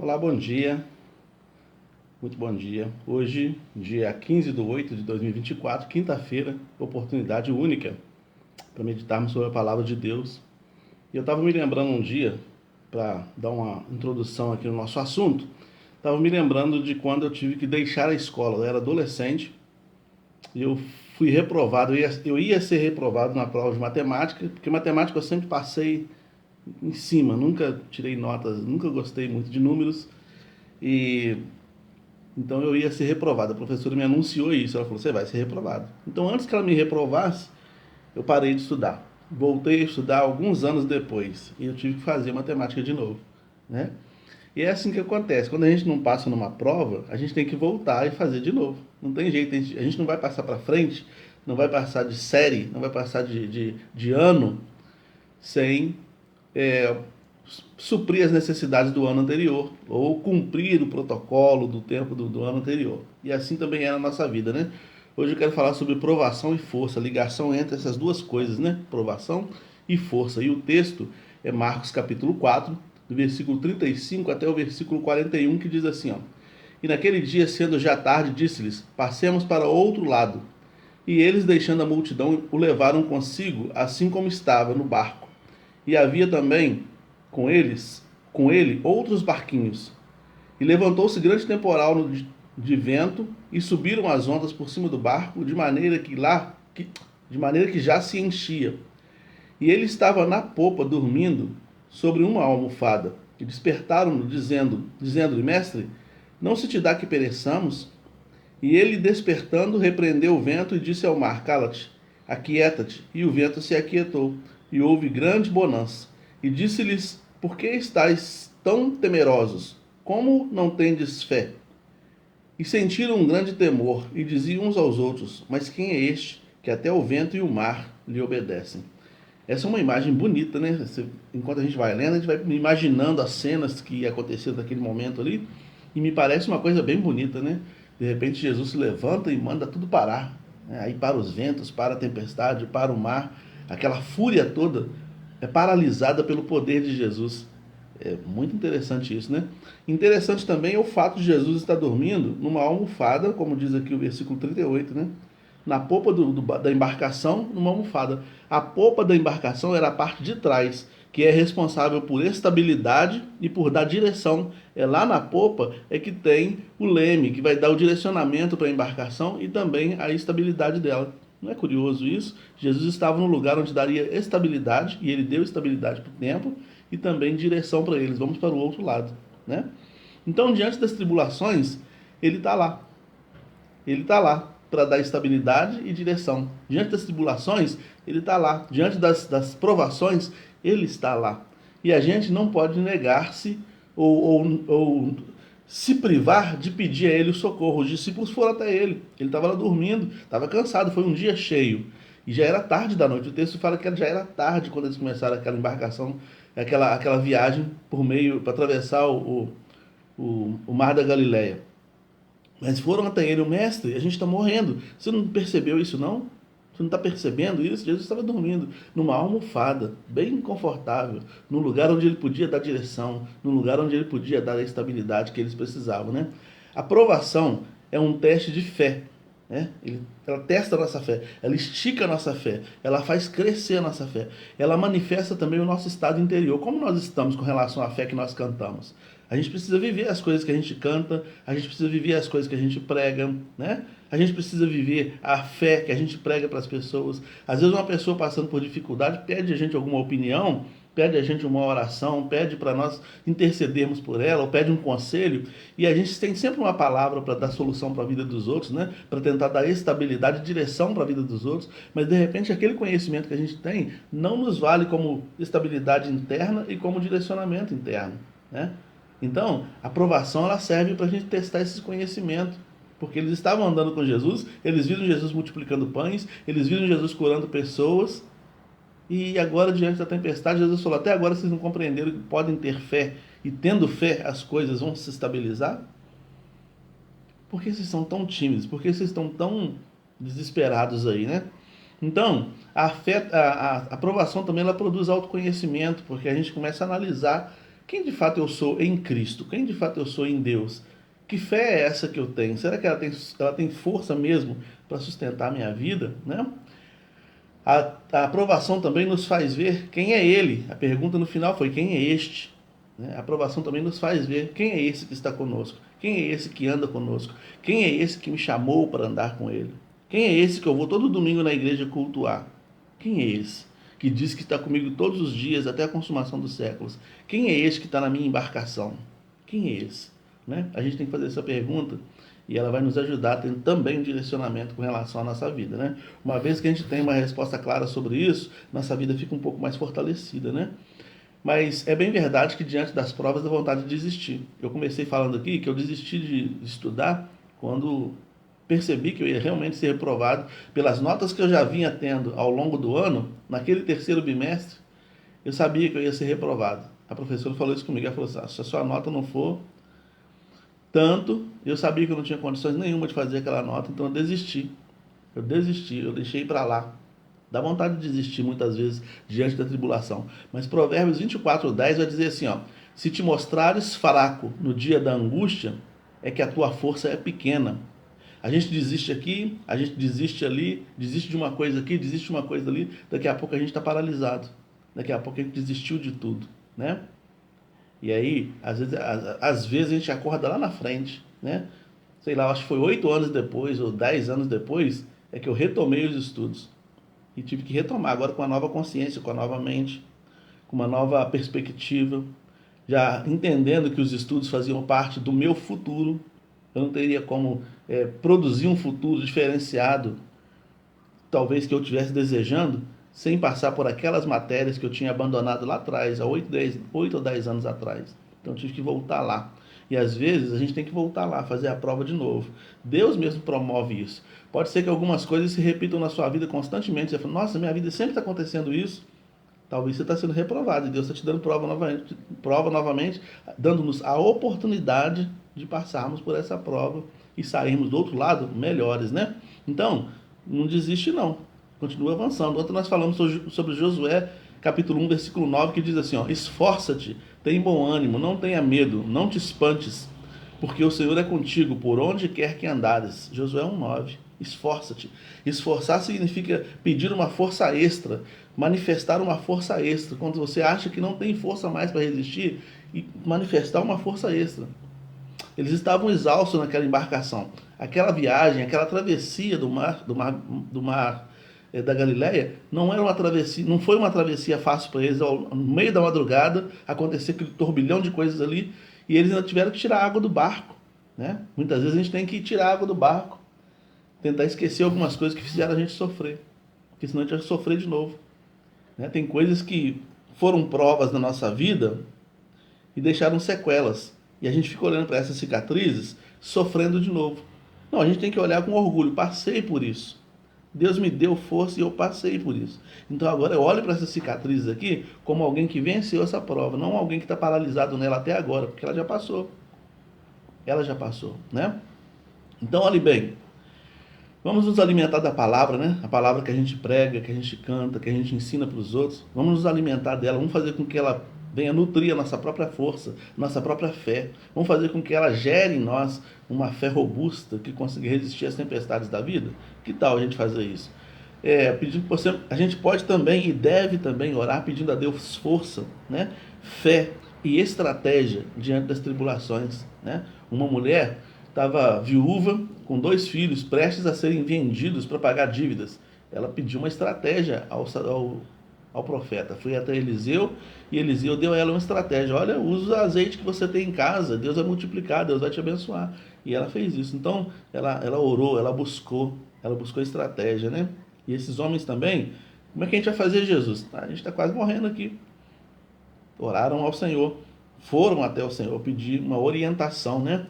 Olá, bom dia, muito bom dia. Hoje, dia 15/8/2024, quinta-feira, oportunidade única para meditarmos sobre a palavra de Deus. E eu estava me lembrando um dia, para dar uma introdução aqui no nosso assunto, estava me lembrando de quando eu tive que deixar a escola. Eu era adolescente e eu fui reprovado. Eu ia ser reprovado na prova de matemática, porque matemática eu sempre passei em cima, nunca tirei notas, nunca gostei muito de números. E então eu ia ser reprovado. A professora me anunciou isso. Ela falou: você vai ser reprovado. Então, antes que ela me reprovasse, eu parei de estudar. Voltei a estudar alguns anos depois. E eu tive que fazer matemática de novo, né? E é assim que acontece. Quando a gente não passa numa prova, a gente tem que voltar e fazer de novo. Não tem jeito. A gente não vai passar para frente, não vai passar de série, não vai passar de ano sem é, suprir as necessidades do ano anterior ou cumprir o protocolo do tempo do ano anterior. E assim também é na nossa vida, né? Hoje eu quero falar sobre provação e força, a ligação entre essas duas coisas, né? Provação e força. E o texto é Marcos capítulo 4, do versículo 35 até o versículo 41, que diz assim, ó: E naquele dia, sendo já tarde, disse-lhes: Passemos para outro lado. E eles, deixando a multidão, o levaram consigo, assim como estava, no barco. E havia também com ele outros barquinhos. E levantou-se grande temporal de vento, e subiram as ondas por cima do barco, de maneira que já se enchia. E ele estava na popa, dormindo, sobre uma almofada. E despertaram-no, dizendo-lhe: Mestre, não se te dá que pereçamos? E ele, despertando, repreendeu o vento e disse ao mar: Cala-te, aquieta-te. E o vento se aquietou, e houve grande bonança. E disse-lhes: Por que estáis tão temerosos? Como não tendes fé? E sentiram um grande temor, e diziam uns aos outros: Mas quem é este, que até o vento e o mar lhe obedecem? Essa é uma imagem bonita, né? Enquanto a gente vai lendo, a gente vai imaginando as cenas que aconteceram naquele momento ali, e me parece uma coisa bem bonita, né? De repente Jesus se levanta e manda tudo parar, né? Aí para os ventos, para a tempestade, para o mar, aquela fúria toda é paralisada pelo poder de Jesus. É muito interessante isso, né? Interessante também é o fato de Jesus estar dormindo numa almofada, como diz aqui o versículo 38, né? Na popa da embarcação, numa almofada. A popa da embarcação era a parte de trás, que é responsável por estabilidade e por dar direção. É lá na popa é que tem o leme, que vai dar o direcionamento para a embarcação e também a estabilidade dela. Não é curioso isso? Jesus estava no lugar onde daria estabilidade, e ele deu estabilidade para o tempo e também direção para eles. Vamos para o outro lado, né? Então, diante das tribulações, ele está lá. Ele está lá para dar estabilidade e direção. Diante das tribulações, ele está lá. Diante das provações, ele está lá. E a gente não pode negar-se ou se privar de pedir a ele o socorro. Os discípulos foram até ele. Ele estava lá dormindo, estava cansado, foi um dia cheio. E já era tarde da noite. O texto fala que já era tarde quando eles começaram aquela embarcação, aquela viagem por meio, para atravessar o Mar da Galileia. Mas foram até ele: o mestre, a gente está morrendo. Você não percebeu isso, não? Você não está percebendo isso? Jesus estava dormindo numa almofada, bem confortável, no lugar onde ele podia dar direção, no lugar onde ele podia dar a estabilidade que eles precisavam, né? A provação é um teste de fé, né? Ela testa a nossa fé, ela estica a nossa fé, ela faz crescer a nossa fé, ela manifesta também o nosso estado interior. Como nós estamos com relação à fé que nós cantamos? A gente precisa viver as coisas que a gente canta, a gente precisa viver as coisas que a gente prega, né? A gente precisa viver a fé que a gente prega para as pessoas. Às vezes uma pessoa passando por dificuldade pede a gente alguma opinião, pede a gente uma oração, pede para nós intercedermos por ela, ou pede um conselho, e a gente tem sempre uma palavra para dar solução para a vida dos outros, né? Para tentar dar estabilidade e direção para a vida dos outros, mas de repente aquele conhecimento que a gente tem não nos vale como estabilidade interna e como direcionamento interno, né? Então, a aprovação ela serve para a gente testar esse conhecimento. Porque eles estavam andando com Jesus, eles viram Jesus multiplicando pães, eles viram Jesus curando pessoas, e agora, diante da tempestade, Jesus falou: até agora vocês não compreenderam que podem ter fé, e tendo fé as coisas vão se estabilizar? Por que vocês são tão tímidos? Por que vocês estão tão desesperados aí, né? Então, a aprovação também ela produz autoconhecimento, porque a gente começa a analisar quem de fato eu sou em Cristo? Quem de fato eu sou em Deus? Que fé é essa que eu tenho? Será que ela tem força mesmo para sustentar a minha vida, né? A aprovação também nos faz ver quem é Ele. A pergunta no final foi: quem é este? Né? A aprovação também nos faz ver quem é esse que está conosco, quem é esse que anda conosco, quem é esse que me chamou para andar com Ele, quem é esse que eu vou todo domingo na igreja cultuar, quem é esse que diz que está comigo todos os dias até a consumação dos séculos, quem é esse que está na minha embarcação, quem é esse? Né? A gente tem que fazer essa pergunta e ela vai nos ajudar a ter também um direcionamento com relação à nossa vida, né? Uma vez que a gente tem uma resposta clara sobre isso, nossa vida fica um pouco mais fortalecida, né? Mas é bem verdade que diante das provas dá vontade de desistir. Eu comecei falando aqui que eu desisti de estudar quando percebi que eu ia realmente ser reprovado pelas notas que eu já vinha tendo ao longo do ano. Naquele terceiro bimestre, eu sabia que eu ia ser reprovado. A professora falou isso comigo, ela falou assim: se a sua nota não for tanto, eu sabia que eu não tinha condições nenhuma de fazer aquela nota, então eu desisti. Eu deixei para lá. Dá vontade de desistir muitas vezes diante da tribulação. Mas Provérbios 24:10 vai dizer assim, ó: se te mostrares fraco no dia da angústia, é que a tua força é pequena. A gente desiste aqui, a gente desiste ali, desiste de uma coisa aqui, desiste de uma coisa ali, daqui a pouco a gente está paralisado. Daqui a pouco a gente desistiu de tudo, né? E aí, às vezes a gente acorda lá na frente, né? Sei lá, acho que foi 8 anos depois ou 10 anos depois, é que eu retomei os estudos. E tive que retomar agora com uma nova consciência, com uma nova mente, com uma nova perspectiva, já entendendo que os estudos faziam parte do meu futuro. Eu não teria como produzir um futuro diferenciado, talvez que eu estivesse desejando, sem passar por aquelas matérias que eu tinha abandonado lá atrás, há 8 ou 10 anos atrás. Então eu tive que voltar lá. E às vezes a gente tem que voltar lá, fazer a prova de novo. Deus mesmo promove isso. Pode ser que algumas coisas se repitam na sua vida constantemente. Você fala: nossa, minha vida sempre está acontecendo isso. Talvez você está sendo reprovado e Deus está te dando prova novamente, dando-nos a oportunidade de passarmos por essa prova e sairmos do outro lado melhores, né? Então, não desiste não. Continua avançando. Ontem nós falamos sobre Josué, capítulo 1, versículo 9, que diz assim, ó: esforça-te, tem bom ânimo, não tenha medo, não te espantes, porque o Senhor é contigo por onde quer que andares. Josué 1:9. Esforça-te. Esforçar significa pedir uma força extra, manifestar uma força extra. Quando você acha que não tem força mais para resistir, e manifestar uma força extra. Eles estavam exaustos naquela embarcação. Aquela viagem, aquela travessia do mar da Galileia, não era uma travessia, não foi uma travessia fácil para eles. No meio da madrugada, aconteceu aquele turbilhão de coisas ali, e eles ainda tiveram que tirar água do barco, né? Muitas vezes a gente tem que tirar água do barco, tentar esquecer algumas coisas que fizeram a gente sofrer, porque senão a gente vai sofrer de novo, né? Tem coisas que foram provas na nossa vida e deixaram sequelas, e a gente fica olhando para essas cicatrizes, sofrendo de novo. Não, a gente tem que olhar com orgulho: passei por isso, Deus me deu força e eu passei por isso. Então agora eu olho para essas cicatrizes aqui como alguém que venceu essa prova, não alguém que está paralisado nela até agora, porque ela já passou. Ela já passou, né? Então olhe bem, vamos nos alimentar da palavra, né? A palavra que a gente prega, que a gente canta, que a gente ensina para os outros. Vamos nos alimentar dela, vamos fazer com que ela venha nutrir a nossa própria força, nossa própria fé. Vamos fazer com que ela gere em nós uma fé robusta que consiga resistir às tempestades da vida. Que tal a gente fazer isso? Pedindo por você, a gente pode também e deve também orar pedindo a Deus força, né? Fé e estratégia diante das tribulações, né? Uma mulher estava viúva, com 2 filhos, prestes a serem vendidos para pagar dívidas. Ela pediu uma estratégia ao profeta. Foi até Eliseu, e Eliseu deu a ela uma estratégia: olha, usa o azeite que você tem em casa, Deus vai multiplicar, Deus vai te abençoar. E ela fez isso. Então, ela orou, ela buscou estratégia, né? E esses homens também, como é que a gente vai fazer, Jesus? A gente está quase morrendo aqui. Oraram ao Senhor, foram até o Senhor pedir uma orientação, né?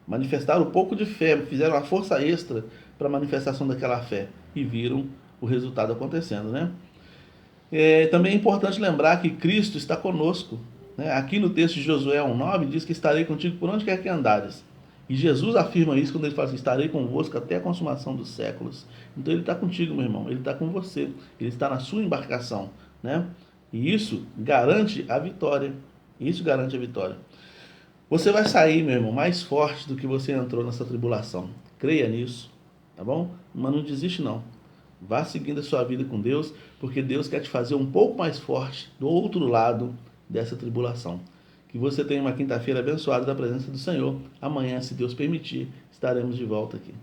Manifestaram um pouco de fé, fizeram uma força extra para a manifestação daquela fé e viram o resultado acontecendo, né? Também é importante lembrar que Cristo está conosco, né? Aqui no texto de Josué 1:9 diz que estarei contigo por onde quer que andares. E Jesus afirma isso quando ele fala assim: estarei convosco até a consumação dos séculos. Então ele está contigo, meu irmão, ele está com você, ele está na sua embarcação, né? E isso garante a vitória. Isso garante a vitória. Você vai sair, meu irmão, mais forte do que você entrou nessa tribulação. Creia nisso, tá bom? Mas não desiste não. Vá seguindo a sua vida com Deus, porque Deus quer te fazer um pouco mais forte do outro lado dessa tribulação. Que você tenha uma quinta-feira abençoada da presença do Senhor. Amanhã, se Deus permitir, estaremos de volta aqui.